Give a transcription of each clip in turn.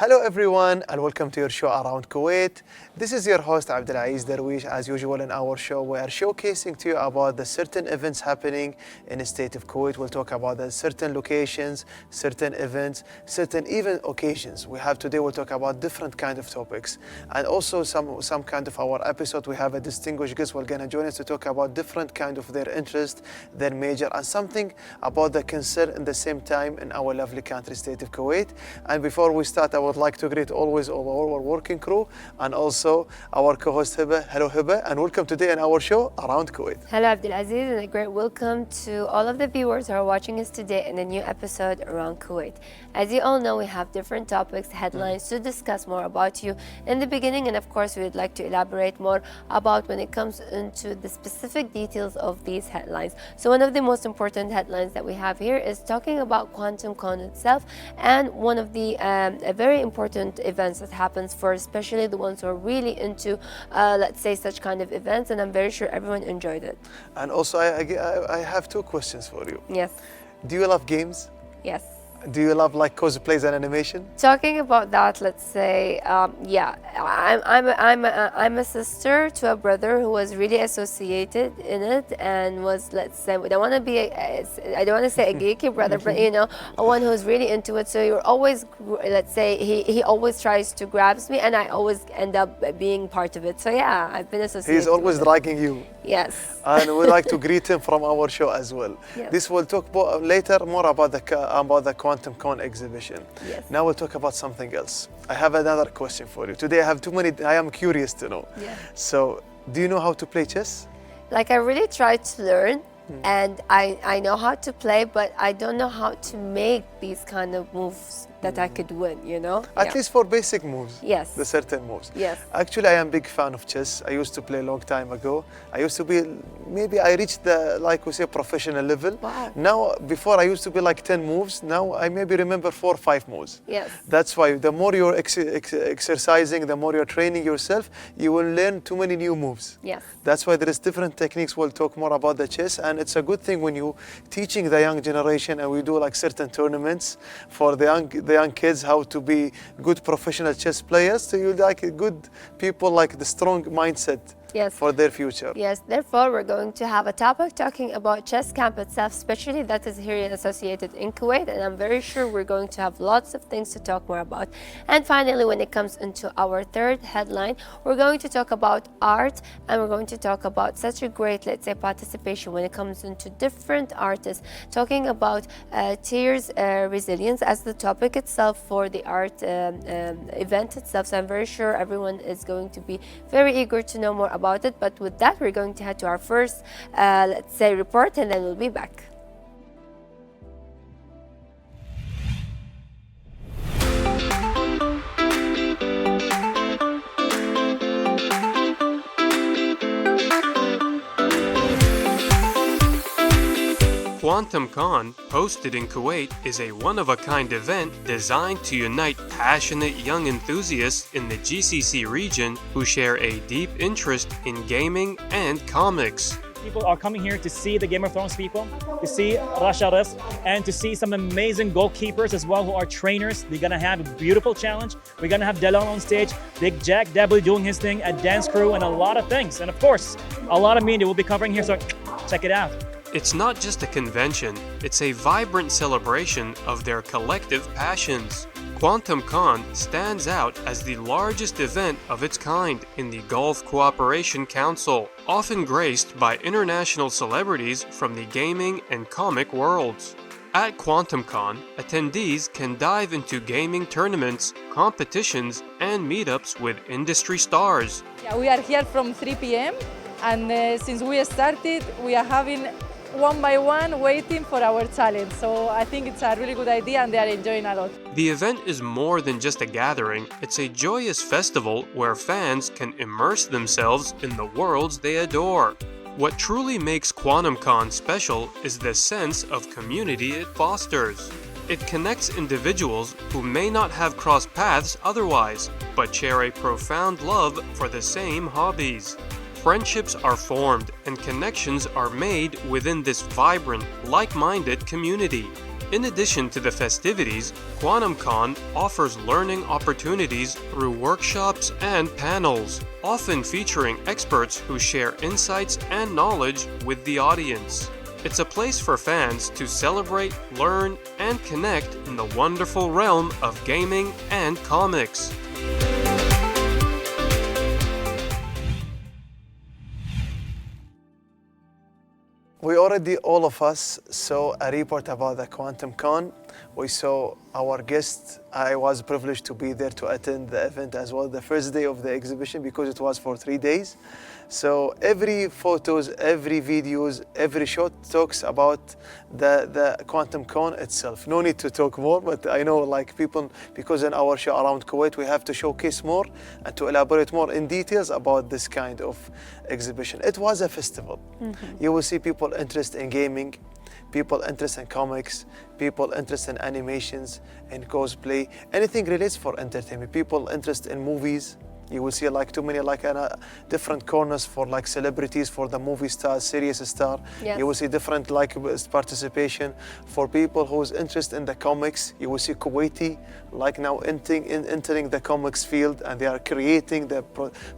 Hello everyone and welcome to your show Around Kuwait. This is your host Abdulaziz Darwish. As usual in our show we are showcasing to you about the certain events happening in the state of Kuwait. We'll talk about the certain locations, certain events, certain even occasions. We'll talk about different kind of topics. And also some kind of our episode we have a distinguished guest who are gonna join us to talk about different kind of their interest, their major and something about the concern in the same time in our lovely country state of Kuwait. And before we start I would like to greet always all our working crew and also our co-host Hiba. Hello Hiba and welcome today in our show Around Kuwait. Hello Abdulaziz and a great welcome to all of the viewers who are watching us today in a new episode Around Kuwait. As you all know, we have different topics, headlines to discuss more about you in the beginning, and of course we would like to elaborate more about when it comes into the specific details of these headlines. So one of the most important headlines that we have here is talking about QuantumCon itself, and one of the very important events that happens for especially the ones who are really into let's say such kind of events, and I'm very sure everyone enjoyed it. And also I have two questions for you. Yes. Do you love games? Yes. Do you love like cosplays and animation? Talking about that, let's say, yeah, I'm a sister to a brother who was really associated in it and was, let's say, I don't want to say a geeky brother, but you know, one who's really into it. So you're always, let's say, he always tries to grabs me, and I always end up being part of it. So yeah, I've been associated. He's always dragging you. Yes. And we'd like to greet him from our show as well. Yes. This will talk later more about the QuantumCon exhibition. Yes. Now we'll talk about something else. I have another question for you. Today I am curious to know. Yeah. So, do you know how to play chess? Like I really tried to learn, and I know how to play, but I don't know how to make these kind of moves that I could win, you know? At least for basic moves. Yes. The certain moves. Yes. Actually, I am a big fan of chess. I used to play a long time ago. I used to be, maybe I reached the, like we say, professional level. Wow. Now, before I used to be like 10 moves. Now I maybe remember 4 or 5 moves. Yes. That's why the more you're exercising, the more you're training yourself, you will learn too many new moves. Yes. That's why there is different techniques. We'll talk more about the chess, and it's a good thing when you teaching the young generation, and we do like certain tournaments for the young kids how to be good professional chess players. So you like good people like the strong mindset. Yes. For their future. Yes, therefore we're going to have a topic talking about chess camp itself, especially that is here associated in Kuwait, and I'm very sure we're going to have lots of things to talk more about. And finally, when it comes into our third headline, we're going to talk about art, and we're going to talk about such a great, let's say, participation when it comes into different artists, talking about tears resilience as the topic itself for the art event itself. So I'm very sure everyone is going to be very eager to know more about it. But with that, we're going to head to our first, let's say, report, and then we'll be back. QuantumCon, hosted in Kuwait, is a one-of-a-kind event designed to unite passionate young enthusiasts in the GCC region who share a deep interest in gaming and comics. People are coming here to see the Game of Thrones people, to see Rasha Risk, and to see some amazing goalkeepers as well who are trainers. They're gonna have a beautiful challenge. We're gonna have Delon on stage, Big Jack W doing his thing, a dance crew, and a lot of things. And of course, a lot of media will be covering here, so check it out. It's not just a convention, it's a vibrant celebration of their collective passions. QuantumCon stands out as the largest event of its kind in the Gulf Cooperation Council, often graced by international celebrities from the gaming and comic worlds. At QuantumCon, attendees can dive into gaming tournaments, competitions, and meetups with industry stars. Yeah, we are here from 3 p.m. and since we started, we are having one by one waiting for our talent. So I think it's a really good idea and they are enjoying a lot. The event is more than just a gathering, it's a joyous festival where fans can immerse themselves in the worlds they adore. What truly makes QuantumCon special is the sense of community it fosters. It connects individuals who may not have crossed paths otherwise, but share a profound love for the same hobbies. Friendships are formed and connections are made within this vibrant, like-minded community. In addition to the festivities, QuantumCon offers learning opportunities through workshops and panels, often featuring experts who share insights and knowledge with the audience. It's a place for fans to celebrate, learn, and connect in the wonderful realm of gaming and comics. We already, all of us, saw a report about the QuantumCon. We saw our guests. I was privileged to be there to attend the event as well, the first day of the exhibition, because it was for 3 days. So every photos, every videos, every shot talks about the QuantumCon itself. No need to talk more, but I know like people, because in our show around Kuwait, we have to showcase more and to elaborate more in details about this kind of exhibition. It was a festival. You will see people interested in gaming, people interested in comics, people interested in animations and cosplay, anything relates for entertainment, people interested in movies. You will see like too many like different corners for like celebrities, for the movie stars, serious star. Yes. You will see different like participation for people who's interested in the comics. You will see Kuwaiti like now entering the comics field, and they are creating,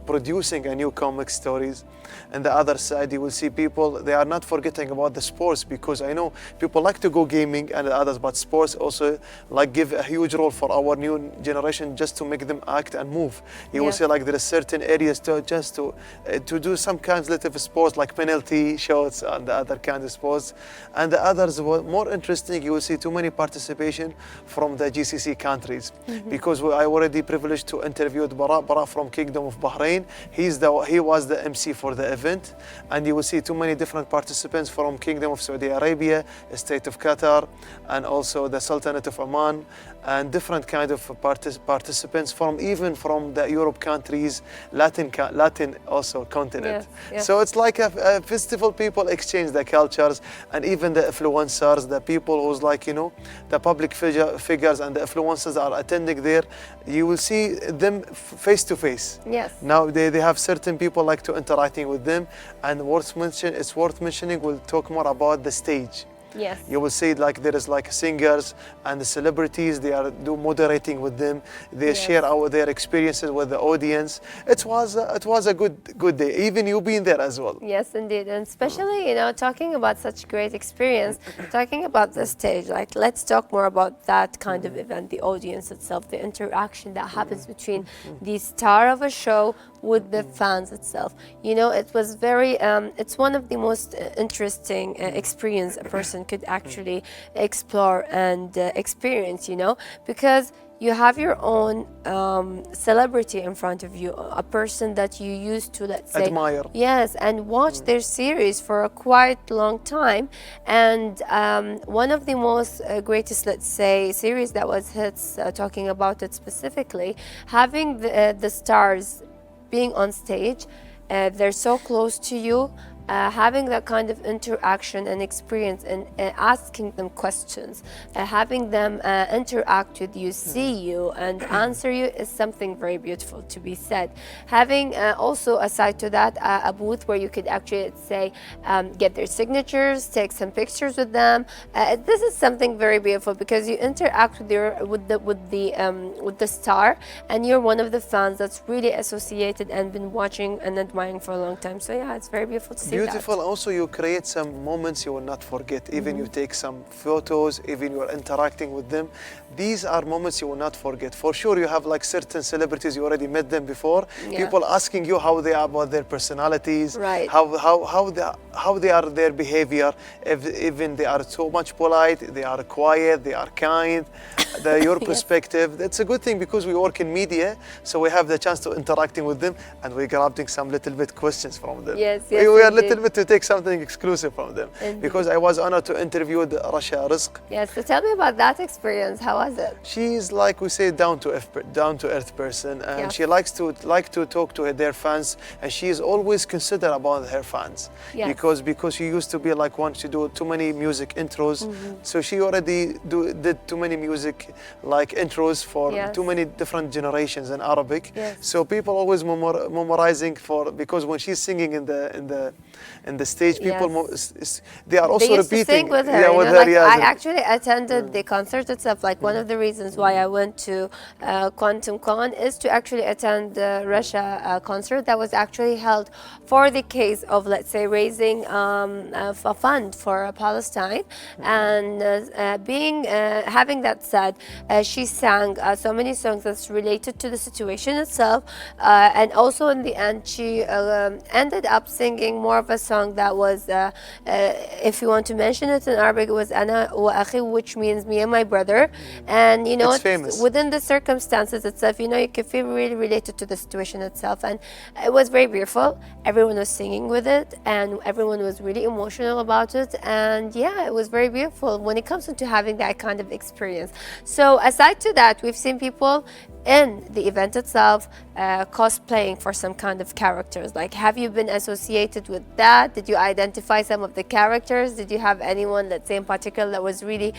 producing a new comic stories. And the other side, you will see people, they are not forgetting about the sports, because I know people like to go gaming and others, but sports also like give a huge role for our new generation, just to make them act and move. You will see like there are certain areas to just to do some kinds of sports like penalty shots and the other kinds of sports. And the others were more interesting. You will see too many participation from the GCC countries, because I already privileged to interview Bara from Kingdom of Bahrain. He was the MC for the event, and you will see too many different participants from Kingdom of Saudi Arabia, State of Qatar, and also the Sultanate of Oman, and different kind of participants from even from the Europe countries, Latin also continent. Yes. So it's like a festival. People exchange the cultures, and even the influencers, the people who's like, you know, the public figures and the influencers are attending there. You will see them face to face. Yes. Now they have certain people like to interacting with them, and it's worth mentioning, we'll talk more about the stage. Yes. You will see like there is like singers and the celebrities, they are moderating with them. They share their experiences with the audience. It was a good day. Even you being there as well. Yes, indeed. And especially, you know, talking about such great experience, talking about the stage, like let's talk more about that kind of event, the audience itself, the interaction that happens between the star of a show with the fans itself. You know, it was very, it's one of the most interesting experience a person could actually explore and experience, you know, because you have your own celebrity in front of you, a person that you used to, let's say, admire. Yes, and watch their series for a quite long time. And one of the most greatest, let's say, series that was hits, talking about it specifically, having the stars being on stage, they're so close to you, having that kind of interaction and experience, and asking them questions, having them interact with you, see you and answer you is something very beautiful to be said. Having also, aside to that, a booth where you could actually say get their signatures, take some pictures with them. This is something very beautiful, because you interact with the star, and you're one of the fans that's really associated and been watching and admiring for a long time. So yeah, it's very beautiful to see. Beautiful. Also, you create some moments you will not forget. Even you take some photos, even you are interacting with them. These are moments you will not forget. For sure, you have like certain celebrities, you already met them before. People asking you how they are, about their personalities, right? How they are, their behavior. Even they are so much polite, they are quiet, they are kind. Your perspective. That's a good thing, because we work in media, so we have the chance to interacting with them, and we're grabbing some little bit questions from them. Yes, we are indeed. little bit to take something exclusive from them, Indeed. because I was honored to interview Rasha Rizq. Yes, so tell me about that experience. How was it? She's like we say down to earth person, and she likes to talk to their fans, and she is always considerate about her fans. Yes. Because she used to be like one to do too many music intros, so she already did too many music like intros for too many different generations in Arabic. Yes. So people always memorizing because when she's singing in the in the stage. People, Yes. they are also They used repeating. to sing with her. Yeah, You with know, her. like Yeah. I actually attended the concert itself. Like one of the reasons why I went to Quantum Con is to actually attend the Russia concert that was actually held for the case of, let's say, raising a fund for Palestine. And being having that said, she sang so many songs that's related to the situation itself, and also in the end she ended up singing more of a song that was, if you want to mention it in Arabic, it was Ana wa Akhi, which means me and my brother. And you know, It's famous. within the circumstances itself, you know, you can feel really related to the situation itself, and it was very beautiful. Everyone was singing with it, and everyone was really emotional about it, and yeah, it was very beautiful when it comes into having that kind of experience. So aside to that, we've seen people in the event itself cosplaying for some kind of characters. Like, have you been associated with that? Did you identify some of the characters? Did you have anyone, let's say in particular, that was really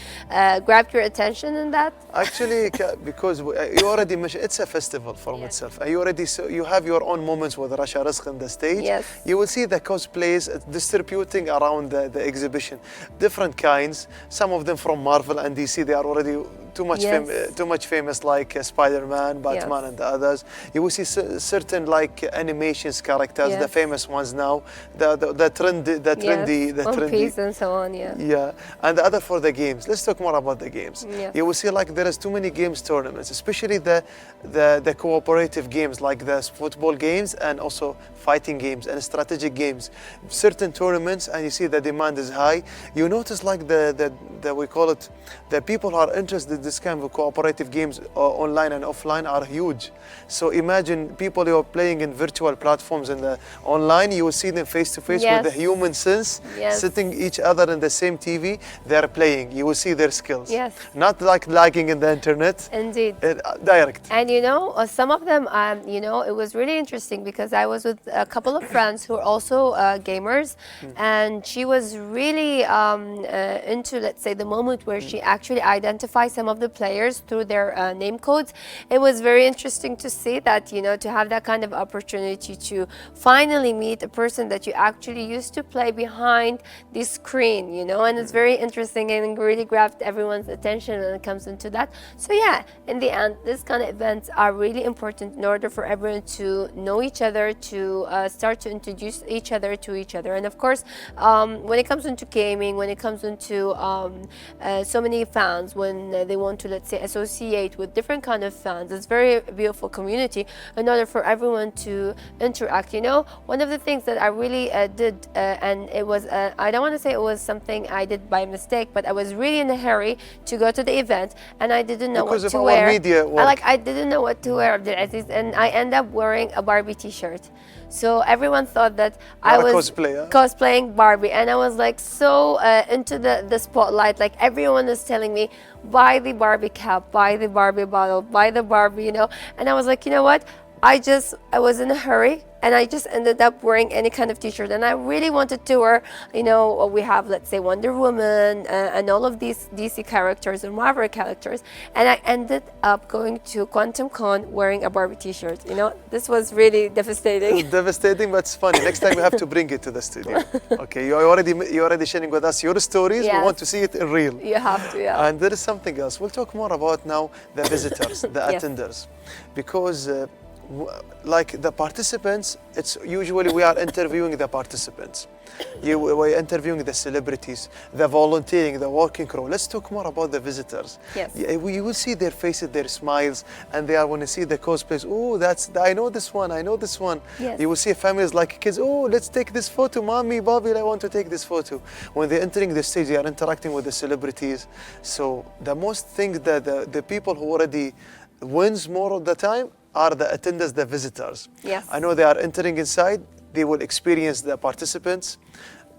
grabbed your attention in that? Actually, because you already mentioned, it's a festival from itself. You already you have your own moments with Rasha Rizq on the stage. Yes. You will see the cosplays distributing around the exhibition, different kinds. Some of them from Marvel and DC. They are already too much famous, like Spider-Man, Batman, and the others. You will see certain like animations characters, the famous ones now, the trendy, One Piece and so on. Yeah, and the other for the games. Let's talk more about the games. You will see like there is too many games tournaments, especially the cooperative games like the football games and also fighting games and strategic games. Certain tournaments, and you see the demand is high. You notice like the we call it, the people who are interested in this kind of cooperative games online and offline are huge. So imagine people who are playing in virtual platforms and online, you will see them face to face with the human sense, sitting each other in the same TV, they're playing. You will see their skills. Not like lagging in the internet. Indeed. Direct. And you know, some of them, you know, it was really interesting because I was with a couple of friends who are also gamers, and she was really into, let's say, the moment where she actually identified some of the players through their name codes. It was very interesting to see that, you know, to have that kind of opportunity to finally meet a person that you actually used to play behind the screen, you know, and it's very interesting and really grabbed everyone's attention when it comes into that. So yeah, in the end, this kind of events are really important in order for everyone to know each other, to start to introduce each other to each other. And of course, when it comes into gaming, when it comes into so many fans, when they want to, let's say, associate with different kind of fans, it's very beautiful community in order for everyone to interact. You know, one of the things that I really did, and it was, I don't want to say it was something I did by mistake, but I was really in a hurry to go to the event, and I didn't know because what to of wear. Our media work. I didn't know what to wear, Abdulaziz, and I ended up wearing a Barbie t-shirt. So everyone thought that I was cosplaying Barbie, and I was like so into the spotlight. Like everyone is telling me, buy the Barbie cap, buy the Barbie bottle, buy the Barbie, you know. And I was like, you know what? I was in a hurry, and I just ended up wearing any kind of t-shirt. And I really wanted to wear, you know, we have, let's say, Wonder Woman and all of these DC characters and Marvel characters. And I ended up going to Quantum Con wearing a Barbie t-shirt. You know, this was really devastating. Devastating, but it's funny. Next time we have to bring it to the studio. Okay, you're already sharing with us your stories. We want to see it in real. You have to, yeah. And there is something else. We'll talk more about now the visitors, the attenders, because like the participants, it's usually we are interviewing the participants. We're interviewing the celebrities, the volunteering, the working crew. Let's talk more about the visitors. Yes. You will see their faces, their smiles, and they are when you see the cosplays. Oh, I know this one. I know this one. Yes. You will see families like kids. Oh, let's take this photo, mommy, Bobby. I want to take this photo. When they're entering the stage, they are interacting with the celebrities. So the most thing that the people who already wins more of the time are the attendants, the visitors. Yes. I know they are entering inside. They will experience the participants,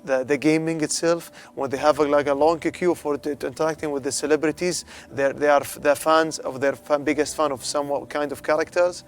the gaming itself. When they have like a long queue for interacting with the celebrities, they are the fans of their biggest fan of some kind of characters.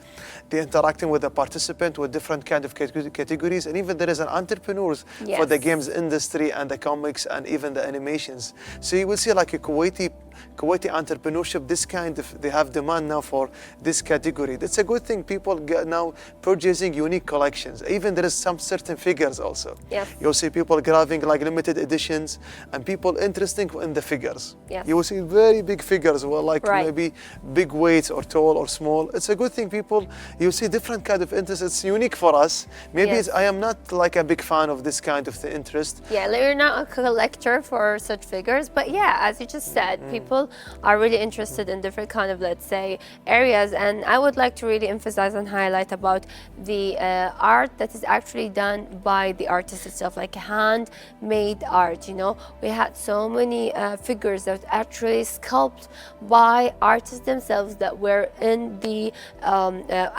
They're interacting with the participant with different kind of categories, and even there is an entrepreneurs for the games industry and the comics and even the animations. So you will see like a Kuwaiti Kuwaiti entrepreneurship, this kind of, they have demand now for this category. That's a good thing. People get now purchasing unique collections. Even there is some certain figures also. Yes. You'll see people grabbing like limited editions and people interested in the figures. Yes. You will see very big figures, well, like Right. maybe big weights or tall or small. It's a good thing. People, you see different kind of interest. It's unique for us. Maybe Yes. I am not like a big fan of this kind of the interest. Yeah, like, you're not a collector for such figures, but yeah, as you just said, people are really interested in different kind of, let's say, areas. And I would like to really emphasize and highlight about the art that is actually done by the artist itself, like handmade art. You know, we had so many figures that actually sculpted by artists themselves that were in the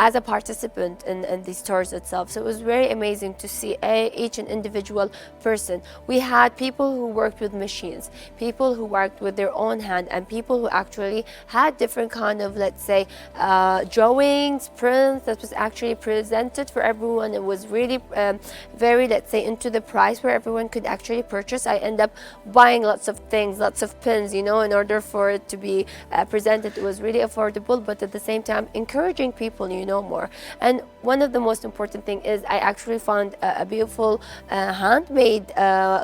as a participant in the stores itself. So it was very amazing to see each and individual person. We had people who worked with machines, people who worked with their own hand, and people who actually had different kind of, let's say, drawings, prints that was actually presented for everyone. It was really very, let's say, into the price where everyone could actually purchase. I end up buying lots of things, lots of pins, you know, in order for it to be presented. It was really affordable, but at the same time encouraging people, you know, more. And one of the most important thing is I actually found a beautiful handmade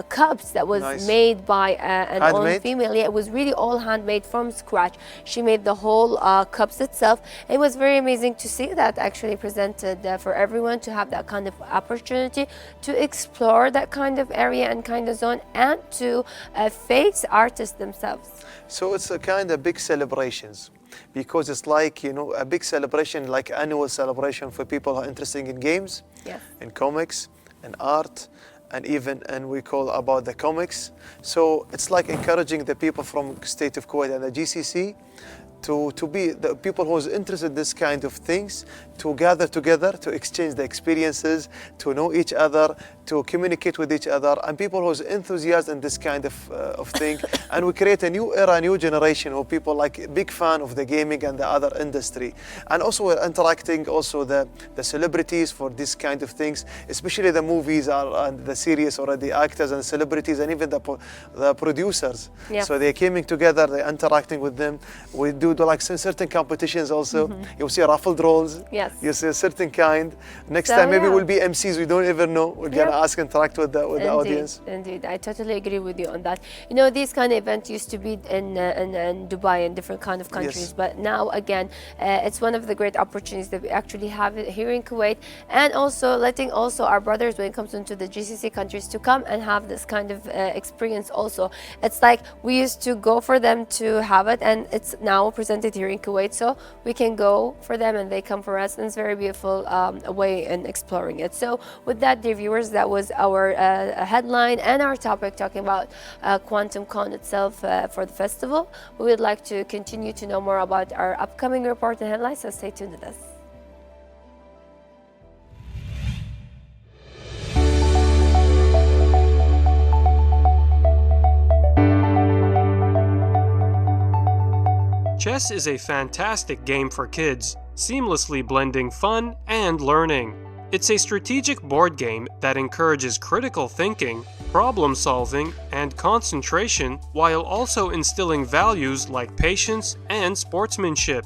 cups that was Nice. made by an own Handmade? female. Yeah, it was really all handmade from scratch. She made the whole cups itself. It was very amazing to see that actually presented for everyone to have that kind of opportunity to explore that kind of area and kind of zone and to face artists themselves. So it's a kind of big celebrations because it's like, you know, a big celebration, like annual celebration for people who are interested in games, Yes. in comics, in art, and even, and we call about the comics. So it's like encouraging the people from state of Kuwait and the GCC to be the people who's interested in this kind of things, to gather together, to exchange the experiences, to know each other, to communicate with each other, and people who's enthusiastic in this kind of thing. And we create a new era, a new generation of people like big fan of the gaming and the other industry. And also we're interacting also the celebrities for this kind of things, especially the movies and the series or the actors and celebrities and even the producers. Yeah. So they're coming together, they're interacting with them. We do like certain competitions also. You'll see raffle draws. Yes. You see a certain kind. Next So, time maybe yeah. we'll be MCs. We don't even know. We're gonna Yeah. ask, interact with the audience. Indeed, I totally agree with you on that. You know, these kind of events used to be in Dubai and different kind of countries, Yes. but now again, it's one of the great opportunities that we actually have it here in Kuwait, and also letting also our brothers when it comes into the GCC countries to come and have this kind of experience. Also, it's like we used to go for them to have it, and it's now presented here in Kuwait, so we can go for them and they come for us, and it's very beautiful way in exploring it. So with that, dear viewers, that was our headline and our topic talking about Quantum Con itself for the festival. We would like to continue to know more about our upcoming report and headlines, so stay tuned with us. Chess is a fantastic game for kids, seamlessly blending fun and learning. It's a strategic board game that encourages critical thinking, problem solving, and concentration while also instilling values like patience and sportsmanship.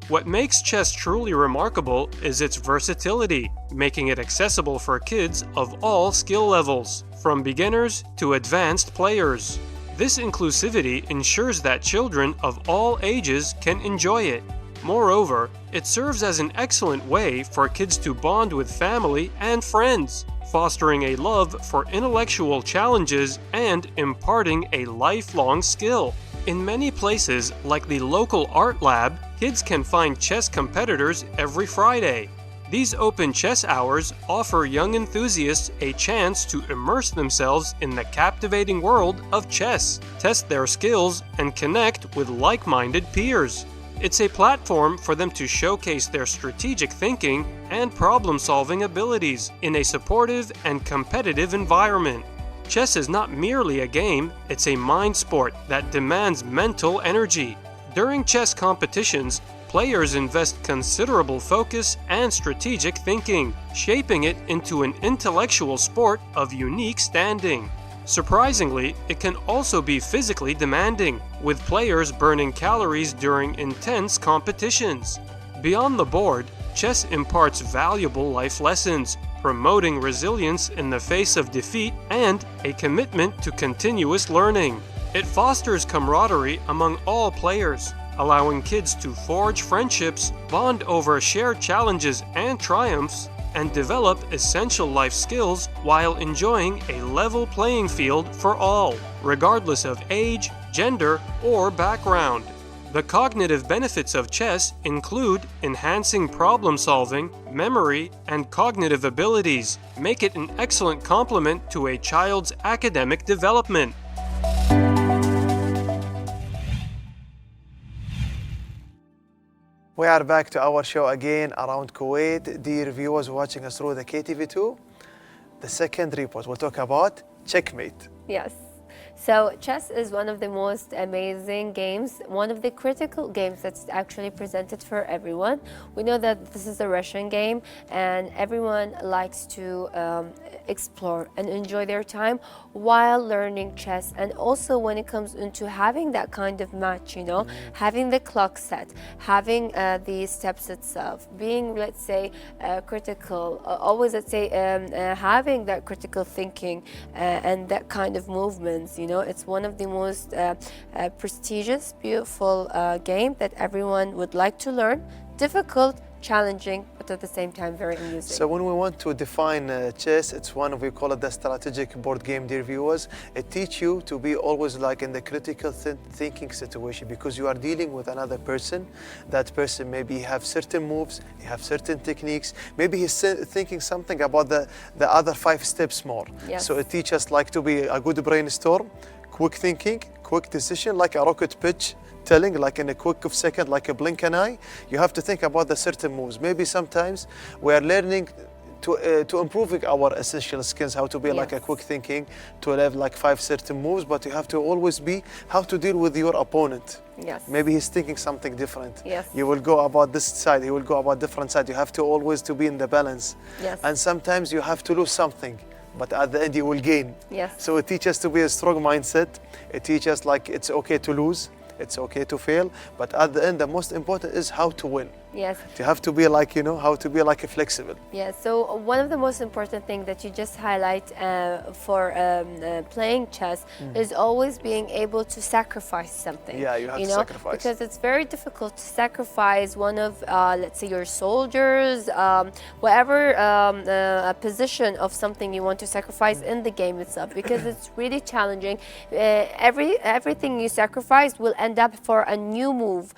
What makes chess truly remarkable is its versatility, making it accessible for kids of all skill levels, from beginners to advanced players. This inclusivity ensures that children of all ages can enjoy it. Moreover, it serves as an excellent way for kids to bond with family and friends, fostering a love for intellectual challenges and imparting a lifelong skill. In many places, like the local art lab, kids can find chess competitors every Friday. These open chess hours offer young enthusiasts a chance to immerse themselves in the captivating world of chess, test their skills, and connect with like-minded peers. It's a platform for them to showcase their strategic thinking and problem-solving abilities in a supportive and competitive environment. Chess is not merely a game, it's a mind sport that demands mental energy. During chess competitions, players invest considerable focus and strategic thinking, shaping it into an intellectual sport of unique standing. Surprisingly, it can also be physically demanding, with players burning calories during intense competitions. Beyond the board, chess imparts valuable life lessons, promoting resilience in the face of defeat and a commitment to continuous learning. It fosters camaraderie among all players, allowing kids to forge friendships, bond over shared challenges and triumphs, and develop essential life skills while enjoying a level playing field for all, regardless of age, gender, or background. The cognitive benefits of chess include enhancing problem solving, memory, and cognitive abilities, make it an excellent complement to a child's academic development. We are back to our show again around Kuwait. Dear viewers watching us through the KTV2, the second report will talk about checkmate. Yes. So chess is one of the most amazing games, one of the critical games that's actually presented for everyone. We know that this is a Russian game and everyone likes to explore and enjoy their time while learning chess. And also when it comes into having that kind of match, you know, having the clock set, having the steps itself, being, let's say, critical, always, let's say, having that critical thinking and that kind of movements, you know, it's one of the most prestigious, beautiful game that everyone would like to learn. Difficult, challenging, but at the same time very amusing. So when we want to define chess, it's one of, we call it the strategic board game, dear viewers. It teaches you to be always like in the critical thinking situation, because you are dealing with another person. That person maybe have certain moves, he have certain techniques. Maybe he's thinking something about the other 5 steps more. Yes. So it teaches us like to be a good brainstorm, quick thinking, quick decision, like a rocket pitch. Telling like in a quick of second, like a blink an eye, you have to think about the certain moves. Maybe sometimes we are learning to improving our essential skills, how to be like a quick thinking, to have like 5 certain moves, but you have to always be how to deal with your opponent. Yes. Maybe he's thinking something different. Yes. You will go about this side, he will go about different side. You have to always to be in the balance. Yes. And sometimes you have to lose something, but at the end you will gain. Yes. So it teaches us to be a strong mindset. It teaches us like it's okay to lose. It's okay to fail, but at the end, the most important is how to win. Yes. You have to be like, you know, how to be like a flexible. Yeah, so one of the most important things that you just highlight for playing chess is always being able to sacrifice something. Yeah, you have to sacrifice. Because it's very difficult to sacrifice one of, let's say, your soldiers, whatever position of something you want to sacrifice in the game itself, because it's really challenging. Everything you sacrifice will end up for a new move,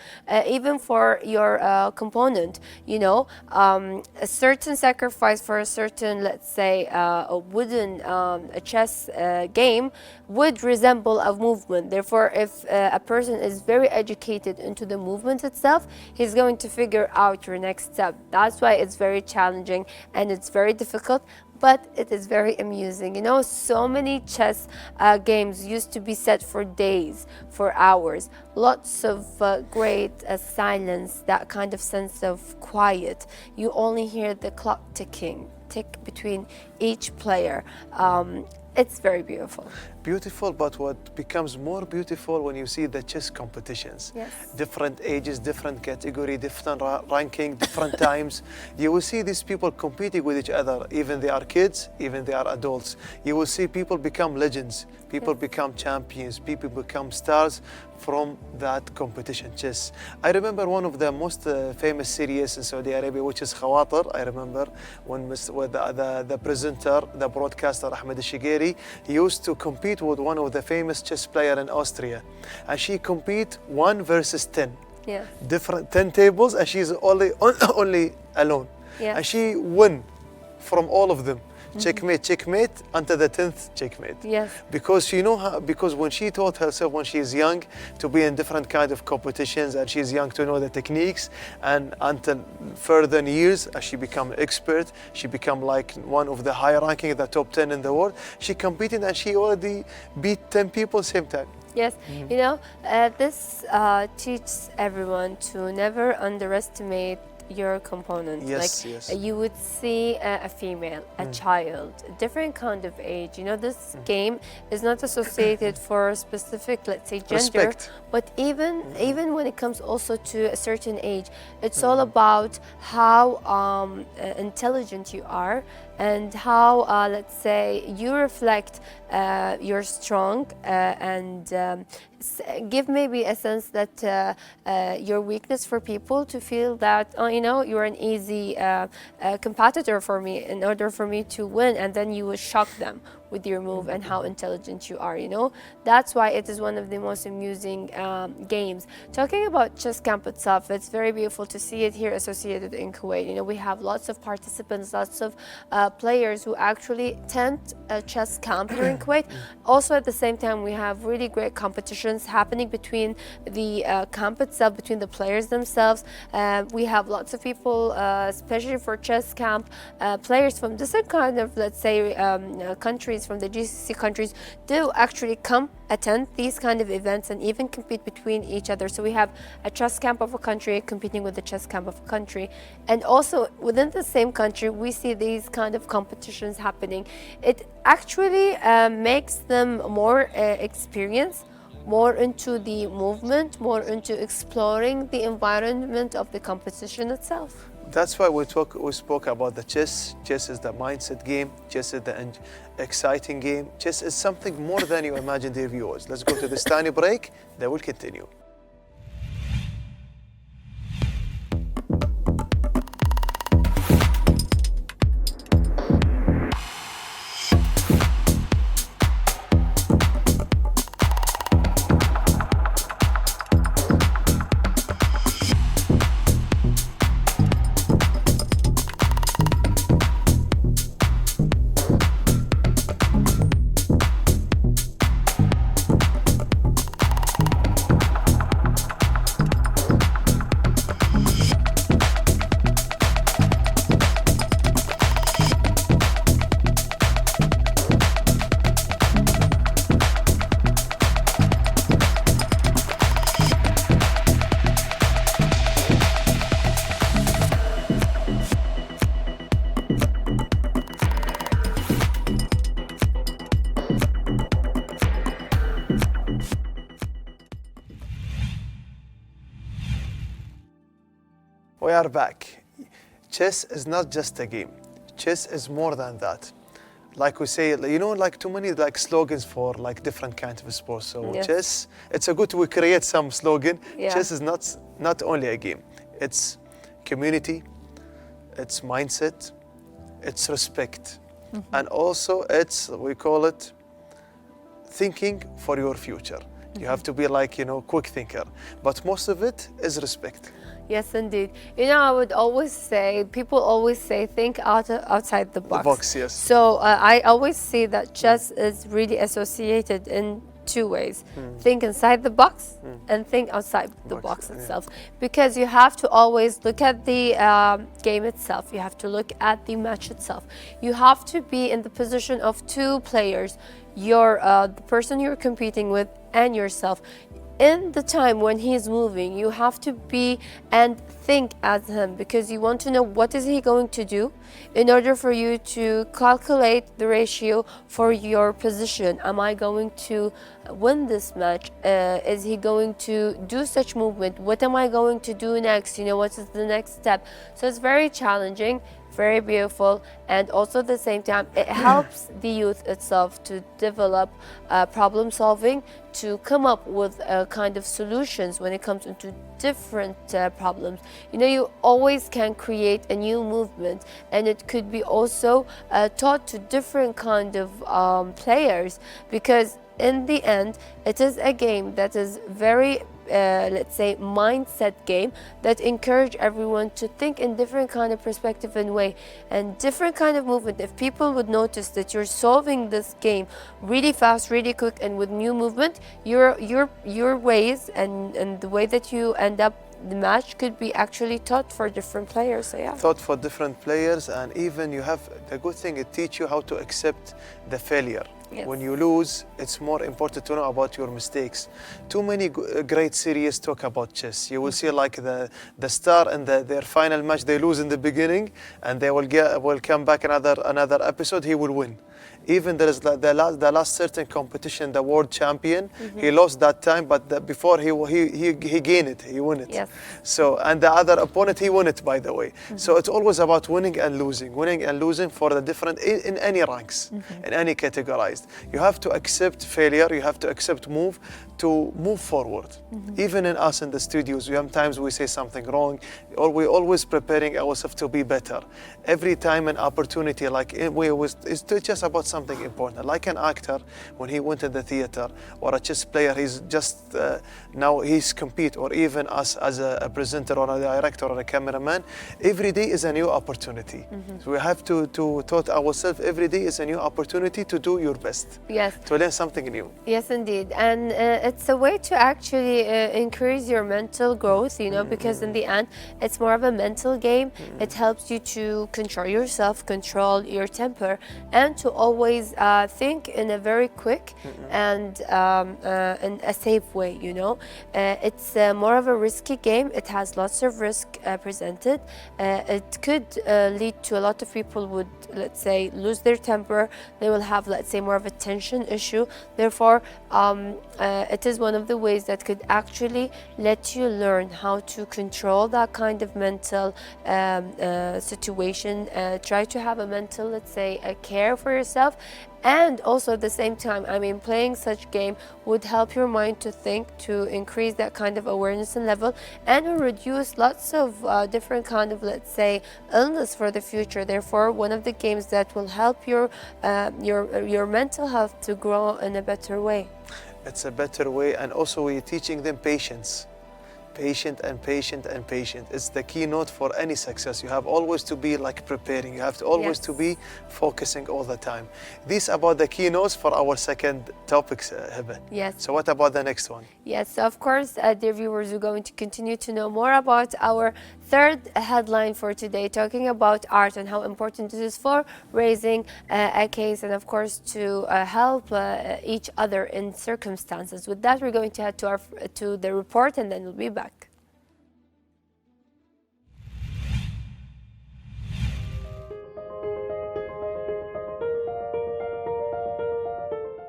even for your component, you know, a certain sacrifice for a certain, let's say, a wooden a chess game would resemble a movement. Therefore, if a person is very educated into the movement itself, he's going to figure out your next step. That's why it's very challenging and it's very difficult, but it is very amusing. You know, so many chess games used to be set for days, for hours. Lots of great silence, that kind of sense of quiet. You only hear the clock ticking, tick between each player. It's very beautiful. Beautiful, but what becomes more beautiful when you see the chess competitions. Yes. Different ages, different category, different ranking, different times. You will see these people competing with each other, even they are kids, even they are adults. You will see people become legends, people become champions, people become stars from that competition chess. I remember one of the most famous series in Saudi Arabia, which is Khawatir. I remember when the presenter, the broadcaster Ahmed Shigeri, he used to compete with one of the famous chess player in Austria, and she compete 1 versus 10. Yeah. Different 10 tables, and she's only alone. Yeah. And she won from all of them. Checkmate, checkmate, until the 10th checkmate. Yes. Because you know how, because when she taught herself when she's young to be in different kind of competitions, and she's young to know the techniques, and until further years as she become expert, she become like one of the high ranking, the top 10 in the world. She competed and she already beat 10 people same time. Yes, you know, this teaches everyone to never underestimate your components. Yes, Like yes. you would see a female, a child, different kind of age. You know, this game is not associated for a specific, let's say, gender, Respect. but even when it comes also to a certain age, it's all about how intelligent you are and how, let's say, you reflect you're strong and give maybe a sense that your weakness for people to feel that, oh, you know, you're an easy competitor for me in order for me to win, and then you will shock them with your move and how intelligent you are, you know. That's why it is one of the most amusing games. Talking about chess camp itself, it's very beautiful to see it here associated in Kuwait. You know, we have lots of participants, lots of players who actually attend a chess camp here in Kuwait. Also, at the same time, we have really great competitions happening between the camp itself, between the players themselves. We have lots of people, especially for chess camp, players from different kind of, let's say, countries, from the GCC countries, do actually come attend these kind of events and even compete between each other. So we have a chess camp of a country competing with the chess camp of a country, and also within the same country we see these kind of competitions happening. It actually makes them more experienced, more into the movement, more into exploring the environment of the competition itself. That's why we spoke about the chess. Chess is the mindset game. Chess is the exciting game. Chess is something more than you imagine, dear viewers. Let's go to this tiny break. Then we'll continue. We are back. Chess is not just a game. Chess is more than that. Like we say, you know, like too many like slogans for like different kinds of sports. So Yes. chess, it's a good we create some slogan. Yeah. Chess is not only a game. It's community, it's mindset, it's respect, and also it's, we call it thinking for your future. You have to be like, you know, quick thinker, but most of it is respect. Yes, indeed. You know, I would always say, people always say, think outside the box. Box, yes. So I always see that chess is really associated in two ways. Think inside the box and think outside the box itself. Because you have to always look at the game itself. You have to look at the match itself. You have to be in the position of two players. The person you're competing with and yourself. In the time when he's moving, you have to be and think as him, because you want to know what is he going to do in order for you to calculate the ratio for your position. Am I going to win this match? Is he going to do such movement? What am I going to do next? You know, what is the next step? So it's very challenging, very beautiful, and also at the same time it helps the youth itself to develop problem solving, to come up with kind of solutions when it comes into different problems. You know, you always can create a new movement, and it could be also taught to different kind of players, because in the end it is a game that is very let's say mindset game that encourage everyone to think in different kind of perspective and way and different kind of movement. If people would notice that you're solving this game really fast, really quick, and with new movement, your ways and the way that you end up the match could be actually taught for different players. So yeah, Thought for different players, and even you have the good thing, it teach you how to accept the failure. Yes. When you lose, it's more important to know about your mistakes. Too many great series talk about chess. You will see like the star in their final match, they lose in the beginning, and they will come back another episode, he will win. Even there is the last certain competition, the world champion, he lost that time, but before he gained it, he won it. Yes. So, and the other opponent, he won it, by the way. So it's always about winning and losing for the different, in any ranks, in any categorized. You have to accept failure, you have to accept to move forward. Even in us in the studios, sometimes we say something wrong, or we're always preparing ourselves to be better. Every time an opportunity, it's just about something important. Like an actor, when he went to the theater, or a chess player, he's just, now he's compete, or even us as a presenter or a director or a cameraman, every day is a new opportunity. So we have to taught ourselves every day is a new opportunity to do your best. Yes. To learn something new. Yes, indeed. And it's a way to actually increase your mental growth, you know, because in the end, it's more of a mental game. It helps you to control yourself, control your temper, and to always think in a very quick and in a safe way, you know. It's more of a risky game. It has lots of risk presented. It could lead to a lot of people would, let's say, lose their temper. They will have, let's say, more of a tension issue. Therefore, it is one of the ways that could actually let you learn how to control that kind of mental situation. Try to have a mental, let's say, a care for yourself. And also at the same time, I mean, playing such game would help your mind to think, to increase that kind of awareness and level, and will reduce lots of different kind of, let's say, illness for the future. Therefore, one of the games that will help your mental health to grow in a better way. It's a better way, and also we're teaching them patience. Patient and patient and patient. It's the keynote for any success. You have always to be like preparing. You have to always to be focusing all the time. These about the keynotes for our second topics, Heba. Yes. So what about the next one? Yes, so of course, dear viewers, we're going to continue to know more about our third headline for today, talking about art and how important it is for raising a case and, of course, to help each other in circumstances. With that, we're going to head to the report, and then we'll be back.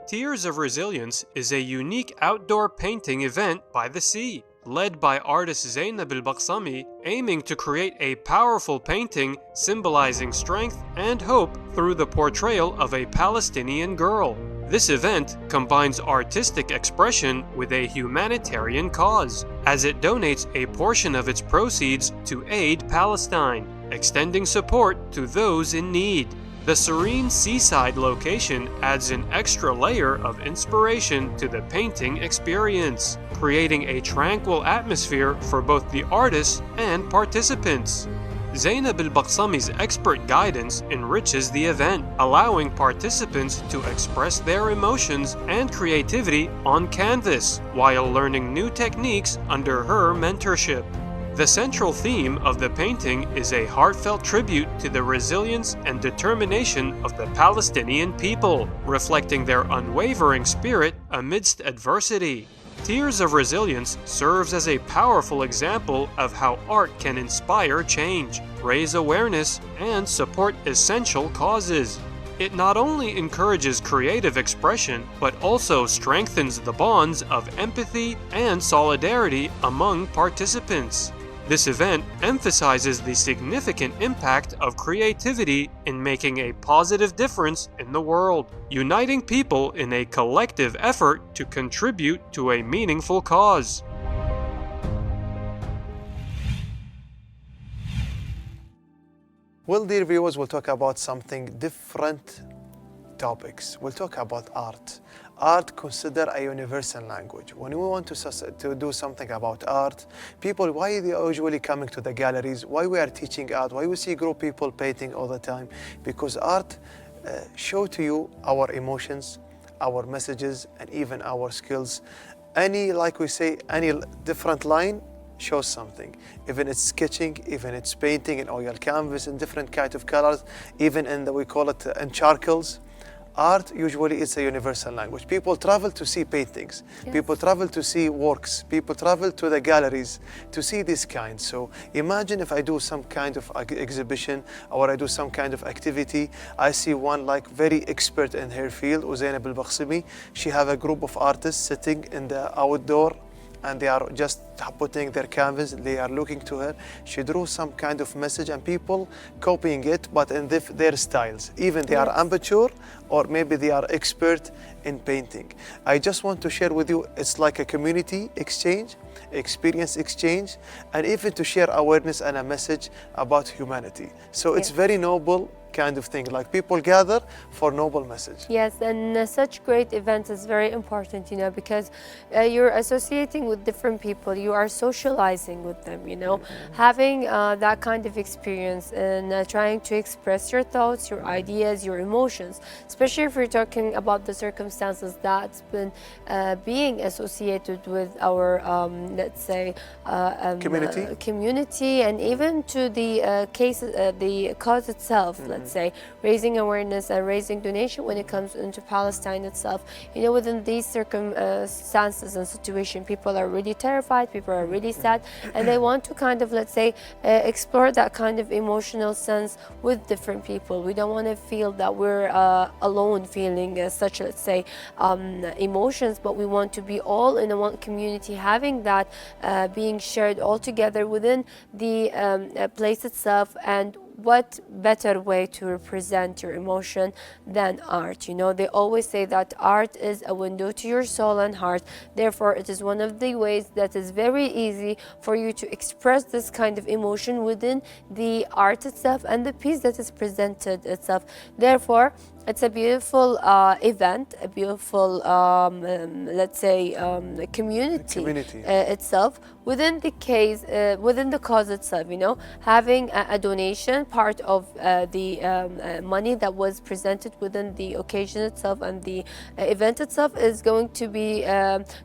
Tears of Resilience is a unique outdoor painting event by the sea, led by artist Zainab al-Baqsami, aiming to create a powerful painting symbolizing strength and hope through the portrayal of a Palestinian girl. This event combines artistic expression with a humanitarian cause, as it donates a portion of its proceeds to aid Palestine, extending support to those in need. The serene seaside location adds an extra layer of inspiration to the painting experience, creating a tranquil atmosphere for both the artists and participants. Zainab al-Baqsami's expert guidance enriches the event, allowing participants to express their emotions and creativity on canvas while learning new techniques under her mentorship. The central theme of the painting is a heartfelt tribute to the resilience and determination of the Palestinian people, reflecting their unwavering spirit amidst adversity. Tears of Resilience serves as a powerful example of how art can inspire change, raise awareness, and support essential causes. It not only encourages creative expression, but also strengthens the bonds of empathy and solidarity among participants. This event emphasizes the significant impact of creativity in making a positive difference in the world, uniting people in a collective effort to contribute to a meaningful cause. Well, dear viewers, we'll talk about something different topics. We'll talk about art. Art considered a universal language. When we want to do something about art, people, why they are usually coming to the galleries, why we are teaching art, why we see group people painting all the time, because art show to you our emotions, our messages, and even our skills. Any, like we say, any different line shows something. Even it's sketching, even it's painting in oil canvas in different kind of colors, even in we call it in charcoals. art usually is a universal language. People travel to see paintings. Yes. People travel to see works. People travel to the galleries to see this kind. So imagine if I do some kind of exhibition or I do some kind of activity. I see one like very expert in her field, Uzainab al-Bakhsimi. She have a group of artists sitting in the outdoor, and they are just putting their canvas, they are looking to her. She drew some kind of message and people copying it, but in their styles. Even they are amateur or maybe they are expert in painting. I just want to share with you, it's like a community exchange, experience exchange, and even to share awareness and a message about humanity. So it's very noble kind of thing, like people gather for noble message. Yes, and such great events is very important, you know, because you're associating with different people, you are socializing with them, you know, having that kind of experience and trying to express your thoughts, your ideas, your emotions, especially if we're talking about the circumstances that's been being associated with our, let's say, community, and even to the the cause itself, let's say, raising awareness and raising donation when it comes into Palestine itself. You know, within these circumstances and situation, people are really terrified, people are really sad, and they want to kind of, let's say, explore that kind of emotional sense with different people. We don't want to feel that we're alone feeling such, let's say, emotions, but we want to be all in a one community, having that being shared all together within the place itself. And what better way to represent your emotion than art? You know, they always say that art is a window to your soul and heart. Therefore, it is one of the ways that is very easy for you to express this kind of emotion within the art itself and the piece that is presented itself. Therefore, it's a beautiful event, a beautiful, let's say, community itself within the case, within the cause itself. You know, having a donation, part of the money that was presented within the occasion itself and the event itself is going to be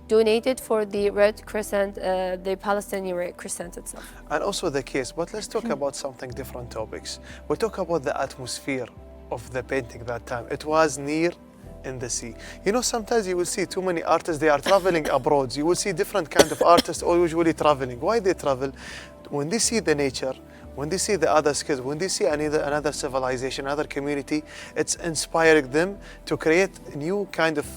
donated for the Red Crescent, the Palestinian Red Crescent itself. And also the case, but let's talk about something different topics. We talk about the atmosphere of the painting that time. It was near in the sea. You know, sometimes you will see too many artists, they are traveling abroad. You will see different kind of artists all usually traveling. Why they travel? When they see the nature, when they see the other skills, when they see another civilization, another community, it's inspiring them to create a new kind of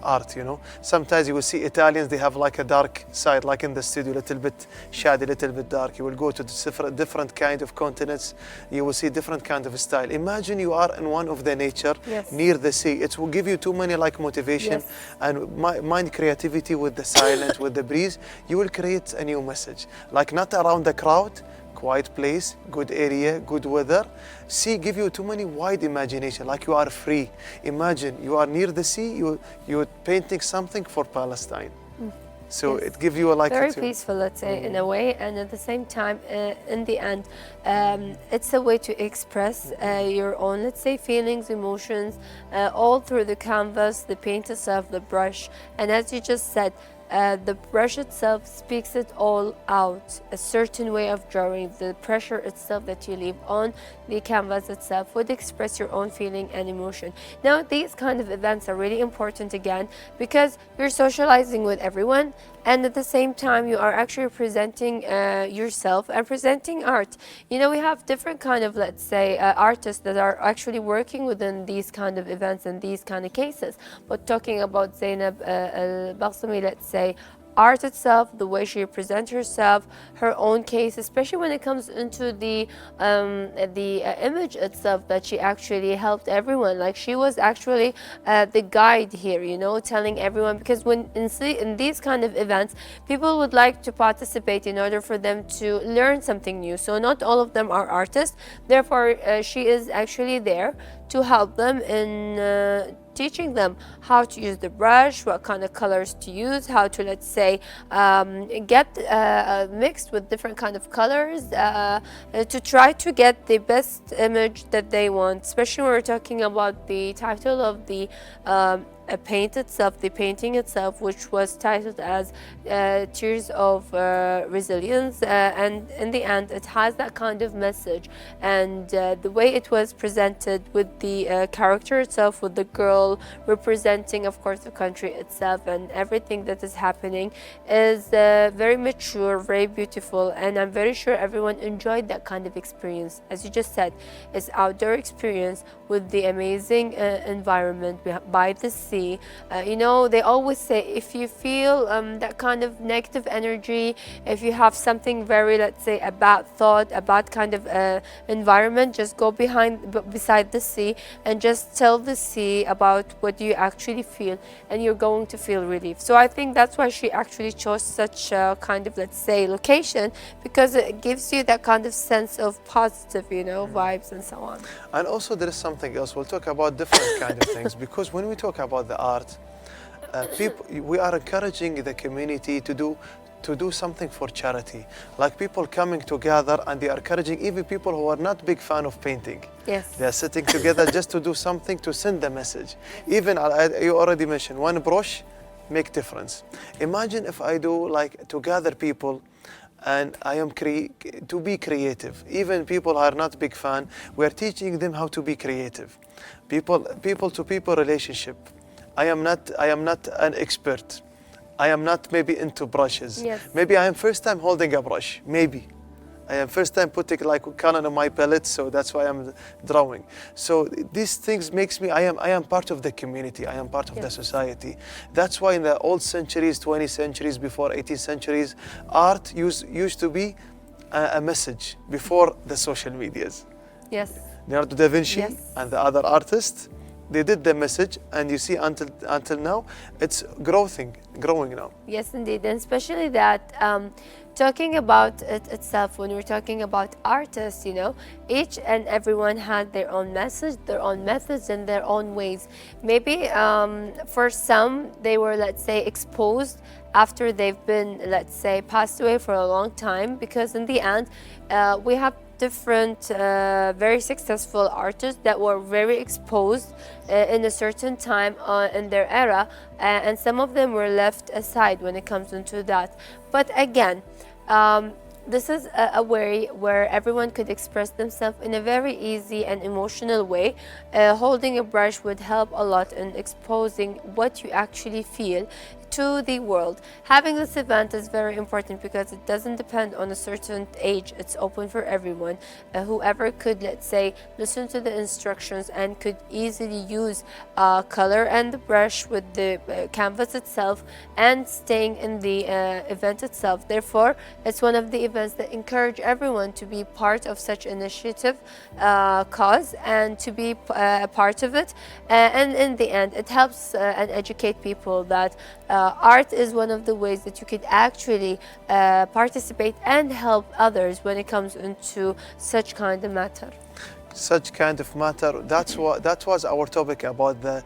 art, you know. Sometimes you will see Italians, they have like a dark side, like in the studio, a little bit shady, a little bit dark. You will go to different kind of continents, you will see different kind of style. Imagine you are in one of the nature, near the sea. It will give you too many like motivation and mind creativity with the silence, with the breeze. You will create a new message, like not around the crowd, quiet place, good area, good weather. Sea give you too many wide imagination, like you are free. Imagine you are near the sea, you're painting something for Palestine. So it gives you a like very peaceful, let's say, in a way, and at the same time, in the end, it's a way to express your own, let's say, feelings, emotions, all through the canvas, the paint itself, the brush, and as you just said, the brush itself speaks it all out. A certain way of drawing, the pressure itself that you leave on the canvas itself would express your own feeling and emotion. Now, these kind of events are really important again because you're socializing with everyone, and at the same time you are actually presenting yourself and presenting art. You know, we have different kind of, let's say, artists that are actually working within these kind of events and these kind of cases. But talking about Zainab al-Bakhsimi, let's say, art itself, the way she presents herself, her own case, especially when it comes into the image itself, that she actually helped everyone. Like, she was actually the guide here, you know, telling everyone, because when in these kind of events, people would like to participate in order for them to learn something new. So not all of them are artists. Therefore, she is actually there to help them in teaching them how to use the brush, what kind of colors to use, how to, let's say, get mixed with different kind of colors to try to get the best image that they want. Especially when we're talking about the title of the paint itself, the painting itself, which was titled as Tears of Resilience, and in the end it has that kind of message, and the way it was presented with the character itself, with the girl representing of course the country itself and everything that is happening, is very mature, very beautiful, and I'm very sure everyone enjoyed that kind of experience. As you just said, it's outdoor experience with the amazing environment by the sea. They always say if you feel that kind of negative energy, if you have something very, let's say, a bad thought, a bad kind of environment, just go beside the sea and just tell the sea about what you actually feel, and you're going to feel relief. So I think that's why she actually chose such a kind of, let's say, location, because it gives you that kind of sense of positive, vibes and so on. And also there is something else. We'll talk about different kind of things, because when we talk about the art, we are encouraging the community to do something for charity, like people coming together, and they are encouraging even people who are not big fan of painting. Yes. They are sitting together just to do something to send the message. Even you already mentioned one brush make difference. Imagine if I do like to gather people, and I am to be creative. Even people who are not big fan, we are teaching them how to be creative. People to people relationship. I am not an expert. I am not maybe into brushes. Yes. Maybe I am first time holding a brush. Maybe I am first time putting like color on my palette, so that's why I'm drawing. So these things makes me, I am part of the community. I am part of the society. That's why in the old centuries, 20 centuries before 18th centuries, art used to be a message before the social medias. Yes. Leonardo da Vinci and the other artists, they did the message, and you see until now, it's growing now. Yes, indeed, and especially that talking about it itself, when we're talking about artists, each and everyone had their own message, their own methods, and their own ways. Maybe for some, they were, let's say, exposed after they've been, let's say, passed away for a long time, because in the end, we have different very successful artists that were very exposed in a certain time in their era, and some of them were left aside when it comes into that. But again, this is a way where everyone could express themselves in a very easy and emotional way. Holding a brush would help a lot in exposing what you actually feel to the world. Having this event is very important because it doesn't depend on a certain age. It's open for everyone. Whoever could, let's say, listen to the instructions and could easily use color and the brush with the canvas itself and staying in the event itself. Therefore, it's one of the events that encourage everyone to be part of such initiative cause and to be a part of it. And in the end, it helps and educate people that art is one of the ways that you could actually participate and help others when it comes into such kind of matter. Such kind of matter. That was our topic about the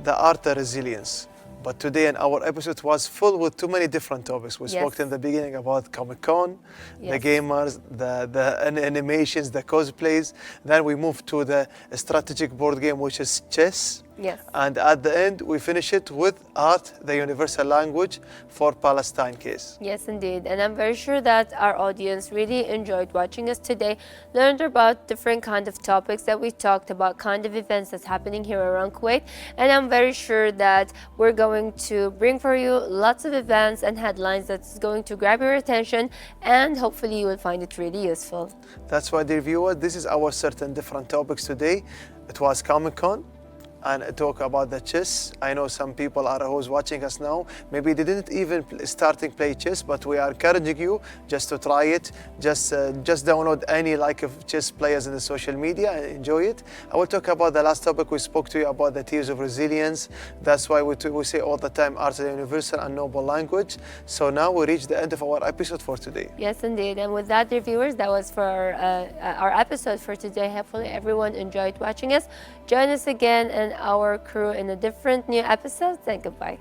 art, the resilience. But today in our episode was full with too many different topics. We spoke in the beginning about Comic-Con, the gamers, the animations, the cosplays. Then we moved to the strategic board game, which is chess. Yes. And at the end, we finish it with art, the universal language for Palestine case. Yes, indeed. And I'm very sure that our audience really enjoyed watching us today, learned about different kind of topics that we talked about, kind of events that's happening here around Kuwait. And I'm very sure that we're going to bring for you lots of events and headlines that's going to grab your attention, and hopefully you will find it really useful. That's why, dear viewers, this is our certain different topics today. It was Comic-Con, and talk about the chess. I know some people are who's watching us now, maybe they didn't even starting play chess, but we are encouraging you just to try it. Just download any like of chess players in the social media and enjoy it. I will talk about the last topic we spoke to you about, the tears of resilience. That's why we say all the time, art is a universal and noble language. So now we reach the end of our episode for today. Yes, indeed. And with that, dear viewers, that was for our episode for today. Hopefully everyone enjoyed watching us. Join us again and our crew in a different new episode, and goodbye.